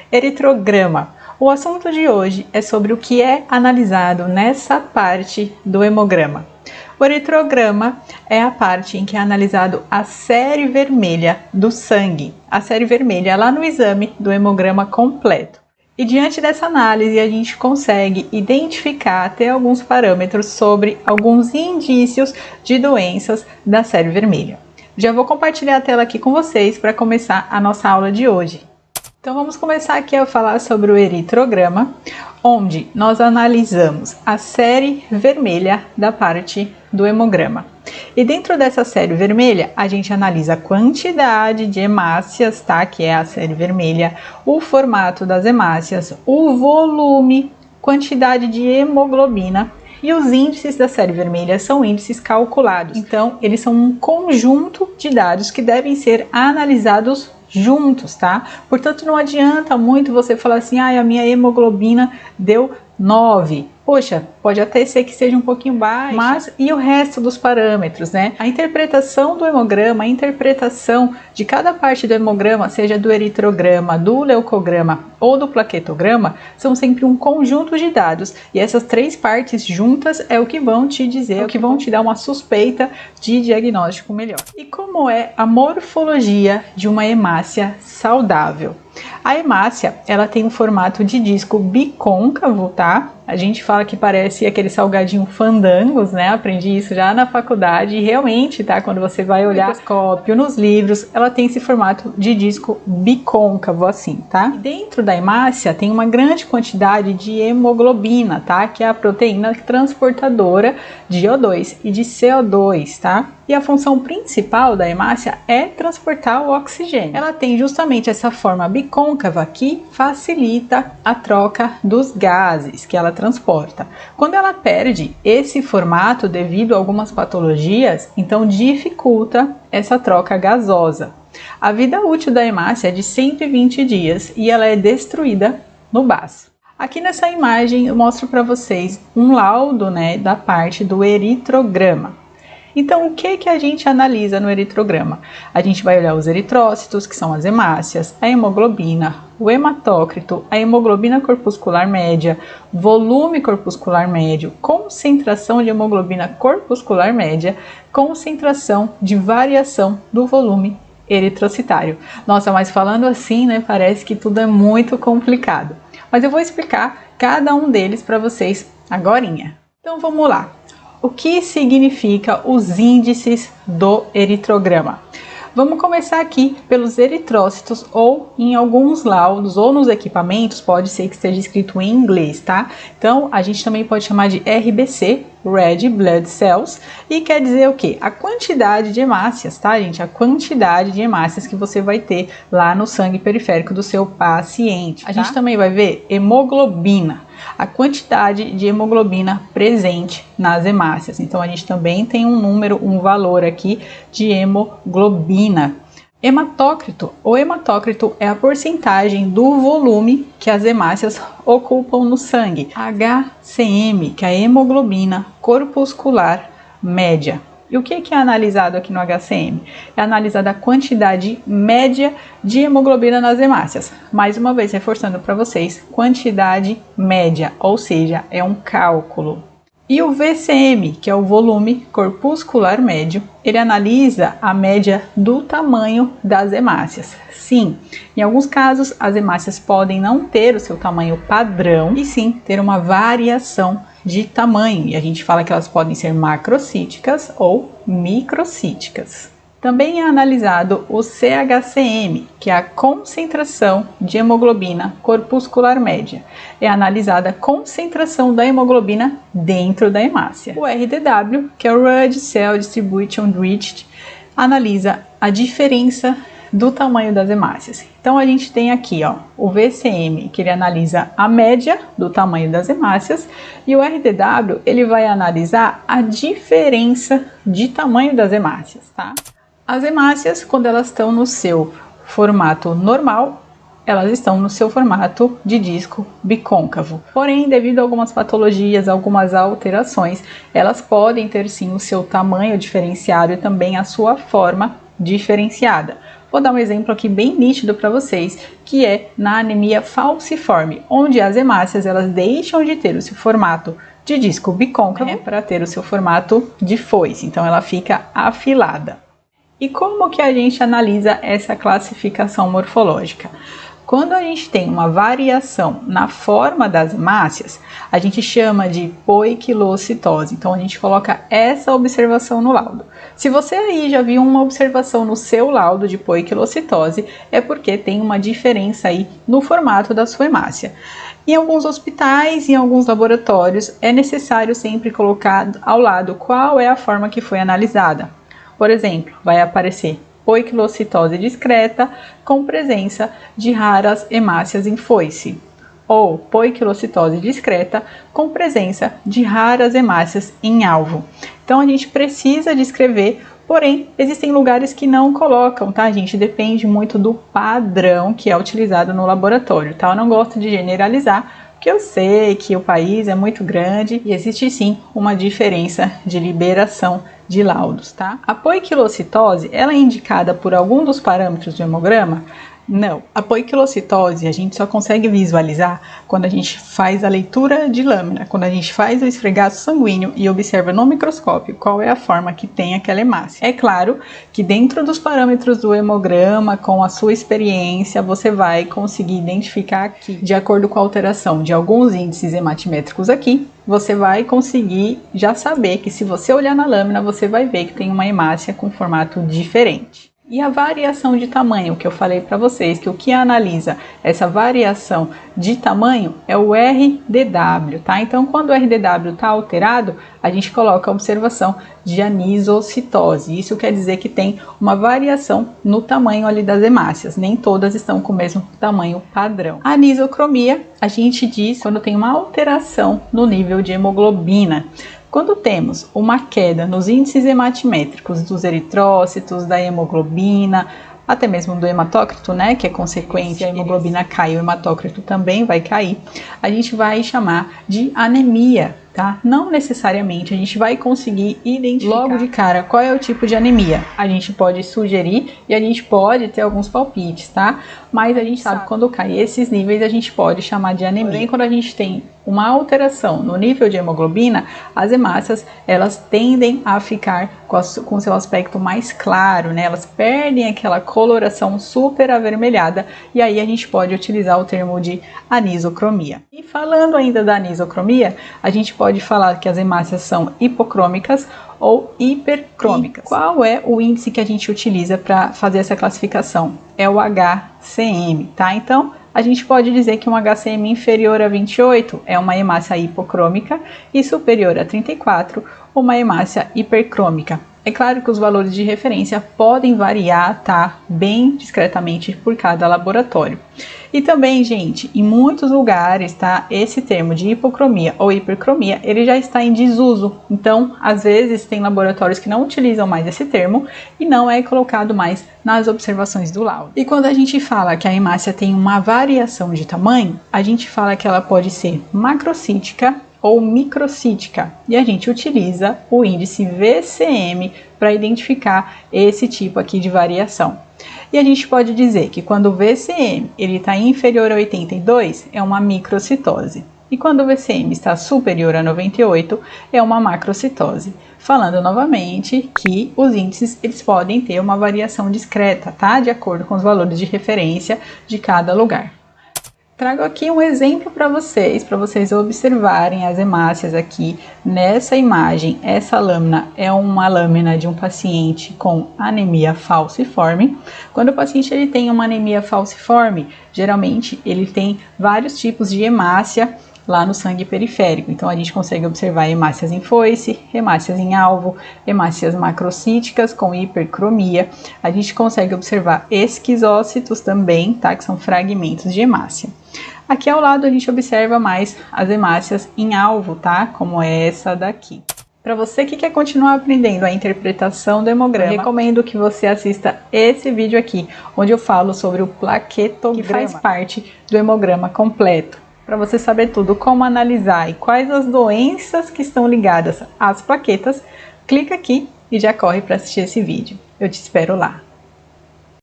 Eritrograma. O assunto de hoje é sobre o que é analisado nessa parte do hemograma. O eritrograma é a parte em que é analisado a série vermelha do sangue, a série vermelha lá no exame do hemograma completo. E diante dessa análise a gente consegue identificar até alguns parâmetros sobre alguns indícios de doenças da série vermelha. Já vou compartilhar a tela aqui com vocês para começar a nossa aula de hoje. Então vamos começar aqui a falar sobre o eritrograma, onde nós analisamos a série vermelha da parte do hemograma. E dentro dessa série vermelha, a gente analisa a quantidade de hemácias, tá? Que é a série vermelha, o formato das hemácias, o volume, quantidade de hemoglobina. E os índices da série vermelha são índices calculados. Então, eles são um conjunto de dados que devem ser analisados juntos, tá? Portanto, não adianta muito você falar assim, a minha hemoglobina deu 9. Poxa, pode até ser que seja um pouquinho baixa, mas e o resto dos parâmetros, né? A interpretação do hemograma, a interpretação de cada parte do hemograma, seja do eritrograma, do leucograma ou do plaquetograma, são sempre um conjunto de dados. E essas três partes juntas é o que vão te dizer, é o que vão te dar uma suspeita de diagnóstico melhor. E como é a morfologia de uma hemácia saudável? A hemácia, ela tem um formato de disco bicôncavo, tá? A gente fala que parece aquele salgadinho Fandangos, né? Aprendi isso já na faculdade e realmente, tá? Quando você vai olhar no microscópio, nos livros, ela tem esse formato de disco bicôncavo assim, tá? E dentro da hemácia tem uma grande quantidade de hemoglobina, tá? Que é a proteína transportadora de O2 e de CO2, tá? E a função principal da hemácia é transportar o oxigênio. Ela tem justamente essa forma bicôncava que facilita a troca dos gases que ela transporta. Quando ela perde esse formato devido a algumas patologias, então dificulta essa troca gasosa. A vida útil da hemácia é de 120 dias e ela é destruída no baço. Aqui nessa imagem eu mostro para vocês um laudo, né, da parte do eritrograma. Então, o que a gente analisa no eritrograma? A gente vai olhar os eritrócitos, que são as hemácias, a hemoglobina, o hematócrito, a hemoglobina corpuscular média, volume corpuscular médio, concentração de hemoglobina corpuscular média, concentração de variação do volume eritrocitário. Nossa, mas falando assim, né, parece que tudo é muito complicado. Mas eu vou explicar cada um deles para vocês agorinha. Então, vamos lá. O que significa os índices do eritrograma? Vamos começar aqui pelos eritrócitos ou em alguns laudos ou nos equipamentos, pode ser que esteja escrito em inglês, tá? Então, a gente também pode chamar de RBC, Red Blood Cells, e quer dizer o quê? A quantidade de hemácias, tá, gente? A quantidade de hemácias que você vai ter lá no sangue periférico do seu paciente, tá? A gente também vai ver hemoglobina, a quantidade de hemoglobina presente nas hemácias. Então, a gente também tem um número, um valor aqui de hemoglobina. Hematócrito. O hematócrito é a porcentagem do volume que as hemácias ocupam no sangue. HCM, que é a hemoglobina corpuscular média. E o que é analisado aqui no HCM? É analisada a quantidade média de hemoglobina nas hemácias. Mais uma vez, reforçando para vocês, quantidade média, ou seja, é um cálculo. E o VCM, que é o volume corpuscular médio, ele analisa a média do tamanho das hemácias. Sim, em alguns casos as hemácias podem não ter o seu tamanho padrão e sim ter uma variação de tamanho. E a gente fala que elas podem ser macrocíticas ou microcíticas. Também é analisado o CHCM, que é a concentração de hemoglobina corpuscular média. É analisada a concentração da hemoglobina dentro da hemácia. O RDW, que é o Red Cell Distribution Drift, analisa a diferença do tamanho das hemácias. Então a gente tem aqui, ó, o VCM, que ele analisa a média do tamanho das hemácias, e o RDW, ele vai analisar a diferença de tamanho das hemácias, tá? As hemácias, quando elas estão no seu formato normal, elas estão no seu formato de disco bicôncavo. Porém, devido a algumas patologias, algumas alterações, elas podem ter sim o seu tamanho diferenciado e também a sua forma diferenciada. Vou dar um exemplo aqui bem nítido para vocês, que é na anemia falciforme, onde as hemácias elas deixam de ter o seu formato de disco bicôncavo para ter o seu formato de foice, então ela fica afilada. E como que a gente analisa essa classificação morfológica? Quando a gente tem uma variação na forma das hemácias, a gente chama de poiquilocitose. Então a gente coloca essa observação no laudo. Se você aí já viu uma observação no seu laudo de poiquilocitose, é porque tem uma diferença aí no formato da sua hemácia. Em alguns hospitais e em alguns laboratórios é necessário sempre colocar ao lado qual é a forma que foi analisada. Por exemplo, vai aparecer poiquilocitose discreta com presença de raras hemácias em foice, ou poiquilocitose discreta com presença de raras hemácias em alvo. Então a gente precisa descrever, porém existem lugares que não colocam, tá, gente? Depende muito do padrão que é utilizado no laboratório, tá? Eu não gosto de generalizar, porque eu sei que o país é muito grande e existe sim uma diferença de liberação de laudos, tá? A poiquilocitose, ela é indicada por algum dos parâmetros do hemograma? Não. A poiquilocitose a gente só consegue visualizar quando a gente faz a leitura de lâmina, quando a gente faz o esfregaço sanguíneo e observa no microscópio qual é a forma que tem aquela hemácia. É claro que dentro dos parâmetros do hemograma, com a sua experiência, você vai conseguir identificar aqui, de acordo com a alteração de alguns índices hematimétricos aqui, você vai conseguir já saber que se você olhar na lâmina, você vai ver que tem uma hemácia com formato diferente. E a variação de tamanho, que eu falei para vocês, que o que analisa essa variação de tamanho é o RDW, tá? Então, quando o RDW está alterado, a gente coloca a observação de anisocitose. Isso quer dizer que tem uma variação no tamanho ali das hemácias, nem todas estão com o mesmo tamanho padrão. A anisocromia, a gente diz quando tem uma alteração no nível de hemoglobina. Quando temos uma queda nos índices hematimétricos dos eritrócitos, da hemoglobina, até mesmo do hematócrito, né, que é consequência, a hemoglobina cai, o hematócrito também vai cair, a gente vai chamar de anemia, tá? Não necessariamente a gente vai conseguir identificar logo de cara qual é o tipo de anemia. A gente pode sugerir e a gente pode ter alguns palpites, tá? Mas a gente sabe que quando cai esses níveis a gente pode chamar de anemia. Porém, quando a gente tem uma alteração no nível de hemoglobina, as hemácias elas tendem a ficar com seu aspecto mais claro, né? Elas perdem aquela coloração super avermelhada e aí a gente pode utilizar o termo de anisocromia. E falando ainda da anisocromia, a gente pode falar que as hemácias são hipocrômicas ou hipercrômicas. E qual é o índice que a gente utiliza para fazer essa classificação? É o HCM, tá? Então, a gente pode dizer que um HCM inferior a 28 é uma hemácia hipocrômica e superior a 34, uma hemácia hipercrômica. É claro que os valores de referência podem variar, tá? Bem discretamente por cada laboratório. E também, gente, em muitos lugares, tá? Esse termo de hipocromia ou hipercromia, ele já está em desuso. Então, às vezes, tem laboratórios que não utilizam mais esse termo e não é colocado mais nas observações do laudo. E quando a gente fala que a hemácia tem uma variação de tamanho, a gente fala que ela pode ser macrocítica ou microcítica. E a gente utiliza o índice VCM para identificar esse tipo aqui de variação. E a gente pode dizer que quando o VCM está inferior a 82, é uma microcitose. E quando o VCM está superior a 98, é uma macrocitose. Falando novamente que os índices eles podem ter uma variação discreta, tá? De acordo com os valores de referência de cada lugar. Trago aqui um exemplo para vocês observarem as hemácias aqui nessa imagem. Essa lâmina é uma lâmina de um paciente com anemia falciforme. Quando o paciente ele tem uma anemia falciforme, geralmente ele tem vários tipos de hemácia lá no sangue periférico. Então a gente consegue observar hemácias em foice, hemácias em alvo, hemácias macrocíticas com hipercromia. A gente consegue observar esquizócitos também, tá? Que são fragmentos de hemácia. Aqui ao lado a gente observa mais as hemácias em alvo, tá? Como essa daqui. Para você que quer continuar aprendendo a interpretação do hemograma, eu recomendo que você assista esse vídeo aqui, onde eu falo sobre o plaquetograma, que faz parte do hemograma completo. Para você saber tudo, como analisar e quais as doenças que estão ligadas às plaquetas, clica aqui e já corre para assistir esse vídeo. Eu te espero lá.